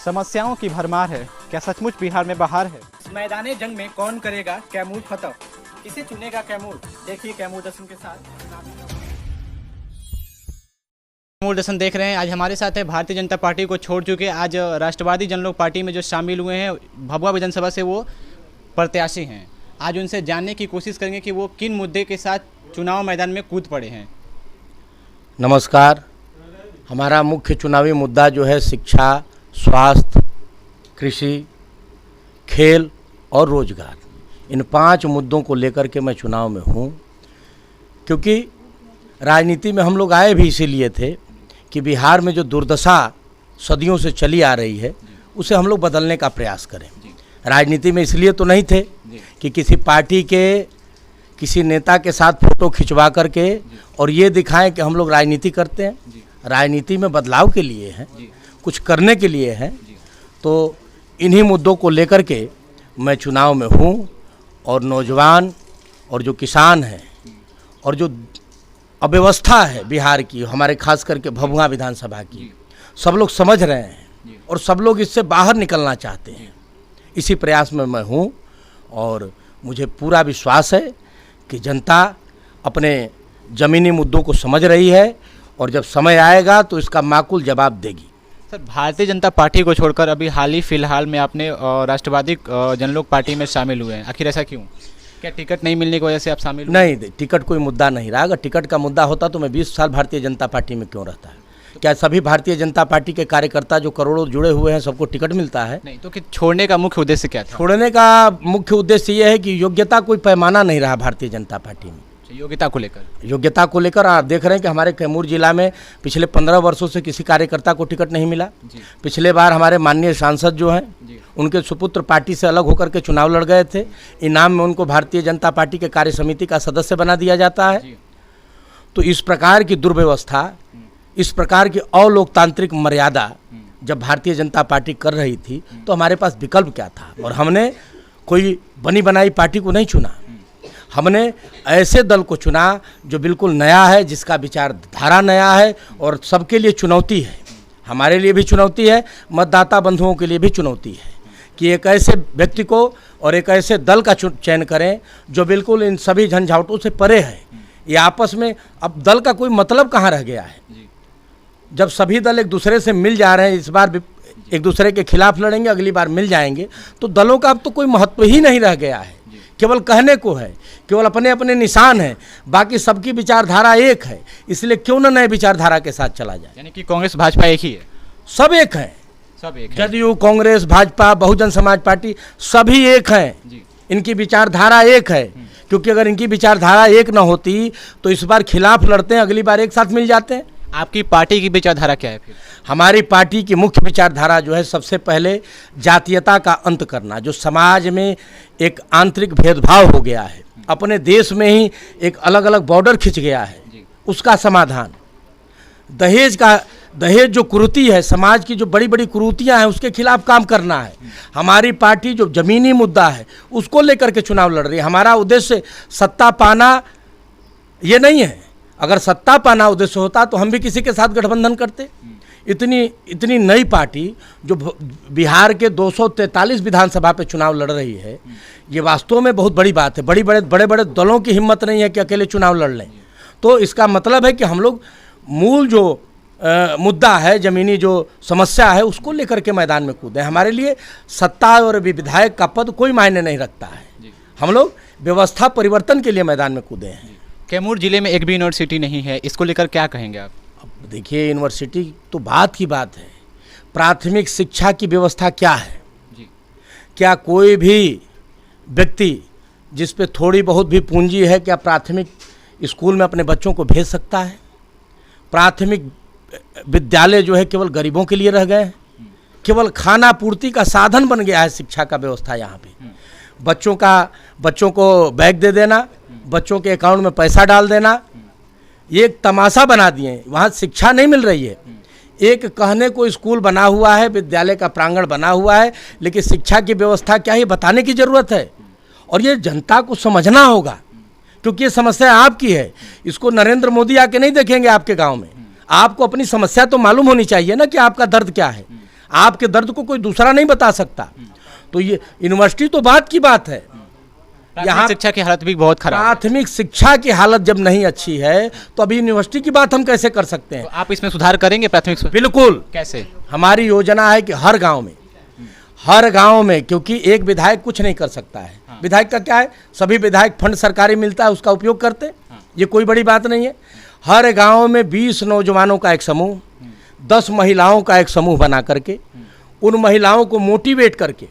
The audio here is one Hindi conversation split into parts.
समस्याओं की भरमार है, क्या सचमुच बिहार में बहार है? मैदाने जंग में कौन करेगा कैमूर फतह, किसे चुनेगा कैमूर? देखिए कैमूर दर्शन के साथ। कैमूर दर्शन देख रहे हैं। आज हमारे साथ है भारतीय जनता पार्टी को छोड़ चुके आज राष्ट्रवादी जनलोक पार्टी में जो शामिल हुए हैं, भभुआ विधानसभा से वो प्रत्याशी हैं। आज उनसे जानने की कोशिश करेंगे कि वो किन मुद्दे के साथ चुनाव मैदान में कूद पड़े हैं। नमस्कार। हमारा मुख्य चुनावी मुद्दा जो है शिक्षा, स्वास्थ्य, कृषि, खेल और रोजगार, इन 5 मुद्दों को लेकर के मैं चुनाव में हूँ। क्योंकि राजनीति में हम लोग आए भी इसीलिए थे कि बिहार में जो दुर्दशा सदियों से चली आ रही है उसे हम लोग बदलने का प्रयास करें। राजनीति में इसलिए तो नहीं थे कि किसी पार्टी के किसी नेता के साथ फ़ोटो खिंचवा करके और ये दिखाएं कि हम लोग राजनीति करते हैं। राजनीति में बदलाव के लिए है, कुछ करने के लिए है। तो इन्हीं मुद्दों को लेकर के मैं चुनाव में हूँ। और नौजवान और जो किसान हैं और जो अव्यवस्था है बिहार की, हमारे खास करके भभुआ विधानसभा की, सब लोग समझ रहे हैं और सब लोग इससे बाहर निकलना चाहते हैं। इसी प्रयास में मैं हूँ और मुझे पूरा विश्वास है कि जनता अपने ज़मीनी मुद्दों को समझ रही है और जब समय आएगा तो इसका माकूल जवाब देगी। सर, भारतीय जनता पार्टी को छोड़कर अभी हाल ही फिलहाल में आपने राष्ट्रवादी जनलोक पार्टी में शामिल हुए हैं, आखिर ऐसा क्यों? क्या टिकट नहीं मिलने की वजह से आप शामिल हुए? नहीं, टिकट कोई मुद्दा नहीं रहा। अगर टिकट का मुद्दा होता तो मैं 20 साल भारतीय जनता पार्टी में क्यों रहता है? क्या सभी भारतीय जनता पार्टी के कार्यकर्ता जो करोड़ों जुड़े हुए हैं सबको टिकट मिलता है? नहीं, तो कि छोड़ने का मुख्य उद्देश्य क्या था? छोड़ने का मुख्य उद्देश्य ये है कि योग्यता कोई पैमाना नहीं रहा भारतीय जनता पार्टी में। योग्यता को लेकर आप देख रहे हैं कि हमारे कैमूर जिला में पिछले 15 वर्षों से किसी कार्यकर्ता को टिकट नहीं मिला। पिछले बार हमारे माननीय सांसद जो हैं उनके सुपुत्र पार्टी से अलग होकर के चुनाव लड़ गए थे। इनाम में उनको भारतीय जनता पार्टी के कार्य समिति का सदस्य बना दिया जाता है। तो इस प्रकार की दुर्व्यवस्था, इस प्रकार की अलोकतांत्रिक मर्यादा जब भारतीय जनता पार्टी कर रही थी तो हमारे पास विकल्प क्या था? और हमने कोई बनी बनाई पार्टी को नहीं चुना, हमने ऐसे दल को चुना जो बिल्कुल नया है, जिसका विचारधारा नया है और सबके लिए चुनौती है। हमारे लिए भी चुनौती है, मतदाता बंधुओं के लिए भी चुनौती है कि एक ऐसे व्यक्ति को और एक ऐसे दल का चयन करें जो बिल्कुल इन सभी झंझावटों से परे है। ये आपस में अब दल का कोई मतलब कहाँ रह गया है? जब सभी दल एक दूसरे से मिल जा रहे हैं, इस बार एक दूसरे के खिलाफ लड़ेंगे, अगली बार मिल जाएंगे, तो दलों का अब तो कोई महत्व ही नहीं रह गया है। केवल कहने को है, केवल अपने अपने निशान है, बाकी सबकी विचारधारा एक है। इसलिए क्यों न नए विचारधारा के साथ चला जाए? यानी कि कांग्रेस भाजपा एक ही है, सब एक है। सब एक है। जदयू, कांग्रेस, भाजपा, बहुजन समाज पार्टी सभी एक हैं। इनकी विचारधारा एक है। क्योंकि अगर इनकी विचारधारा एक न होती तो इस बार खिलाफ लड़ते हैं, अगली बार एक साथ मिल जाते हैं। आपकी पार्टी की विचारधारा क्या है फिर? हमारी पार्टी की मुख्य विचारधारा जो है, सबसे पहले जातीयता का अंत करना। जो समाज में एक आंतरिक भेदभाव हो गया है, अपने देश में ही एक अलग अलग बॉर्डर खिंच गया है, उसका समाधान। दहेज जो कुरीति है, समाज की जो बड़ी बड़ी कुरीतियां हैं, उसके खिलाफ काम करना है। हमारी पार्टी जो जमीनी मुद्दा है उसको लेकर के चुनाव लड़ रही है। हमारा उद्देश्य सत्ता पाना ये नहीं है। अगर सत्ता पाना उद्देश्य होता तो हम भी किसी के साथ गठबंधन करते। इतनी नई पार्टी जो बिहार के 243 विधानसभा पे चुनाव लड़ रही है, ये वास्तव में बहुत बड़ी बात है। बड़े बड़े दलों की हिम्मत नहीं है कि अकेले चुनाव लड़ लें। तो इसका मतलब है कि हम लोग मूल जो मुद्दा है, ज़मीनी जो समस्या है, उसको लेकर के मैदान में कूदें। हमारे लिए सत्ता और विधायक का पद कोई मायने नहीं रखता है। हम लोग व्यवस्था परिवर्तन के लिए मैदान में कूदे हैं। कैमूर जिले में एक भी यूनिवर्सिटी नहीं है, इसको लेकर क्या कहेंगे आप? अब देखिए, यूनिवर्सिटी तो बात की बात है। प्राथमिक शिक्षा की व्यवस्था क्या है? क्या कोई भी व्यक्ति जिस पे थोड़ी बहुत भी पूंजी है, क्या प्राथमिक स्कूल में अपने बच्चों को भेज सकता है? प्राथमिक विद्यालय जो है केवल गरीबों के लिए रह गए हैं। केवल खाना पूर्ति का साधन बन गया है शिक्षा का व्यवस्था। यहाँ पे बच्चों को बैग दे देना, बच्चों के अकाउंट में पैसा डाल देना, ये एक तमाशा बना दिए। वहाँ शिक्षा नहीं मिल रही है। एक कहने को स्कूल बना हुआ है, विद्यालय का प्रांगण बना हुआ है, लेकिन शिक्षा की व्यवस्था क्या है बताने की ज़रूरत है। और ये जनता को समझना होगा, क्योंकि ये समस्या आपकी है। इसको नरेंद्र मोदी आके नहीं देखेंगे आपके गांव में। आपको अपनी समस्या तो मालूम होनी चाहिए ना कि आपका दर्द क्या है। आपके दर्द को कोई दूसरा नहीं बता सकता। तो ये यूनिवर्सिटी तो बात की बात है, यहाँ शिक्षा की हालत भी बहुत खराब है। प्राथमिक शिक्षा की हालत जब नहीं अच्छी है तो अभी यूनिवर्सिटी की बात हम कैसे कर सकते हैं? तो आप इसमें सुधार करेंगे प्राथमिक बिल्कुल। कैसे? हमारी योजना है कि हर गांव में, क्योंकि एक विधायक कुछ नहीं कर सकता है। विधायक का क्या है, सभी विधायक फंड सरकारी मिलता है उसका उपयोग करते हैं, ये कोई बड़ी बात नहीं है। हर गांव में 20 नौजवानों का एक समूह, 10 महिलाओं का एक समूह बना करके उन महिलाओं को मोटिवेट करके,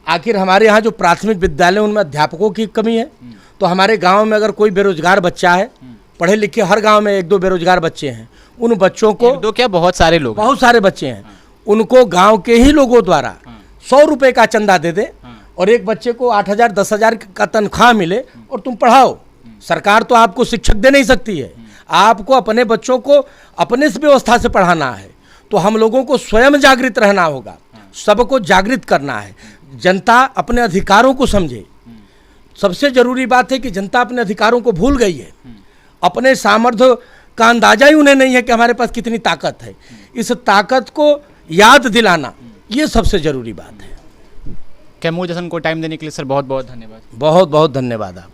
आखिर हमारे यहाँ जो प्राथमिक विद्यालय उनमें अध्यापकों की कमी है, तो हमारे गांव में अगर कोई बेरोजगार बच्चा है, पढ़े लिखे हर गांव में 1-2 बेरोजगार बच्चे हैं, उन बच्चों को, 1-2 क्या बहुत सारे लोग, बहुत सारे बच्चे हैं, उनको गांव के ही लोगों द्वारा 100 रुपये का चंदा दे दे और एक बच्चे को 8,000 10,000 का तनख्वाह मिले और तुम पढ़ाओ। सरकार तो आपको शिक्षक दे नहीं सकती है, आपको अपने बच्चों को अपने इस व्यवस्था से पढ़ाना है। तो हम लोगों को स्वयं जागृत रहना होगा, सबको जागृत करना है। जनता अपने अधिकारों को समझे। सबसे जरूरी बात है कि जनता अपने अधिकारों को भूल गई है, अपने सामर्थ्य का अंदाजा ही उन्हें नहीं है कि हमारे पास कितनी ताकत है। इस ताकत को याद दिलाना ये सबसे जरूरी बात है। कैमूर जश्न को टाइम देने के लिए सर बहुत बहुत धन्यवाद। बहुत बहुत धन्यवाद आप।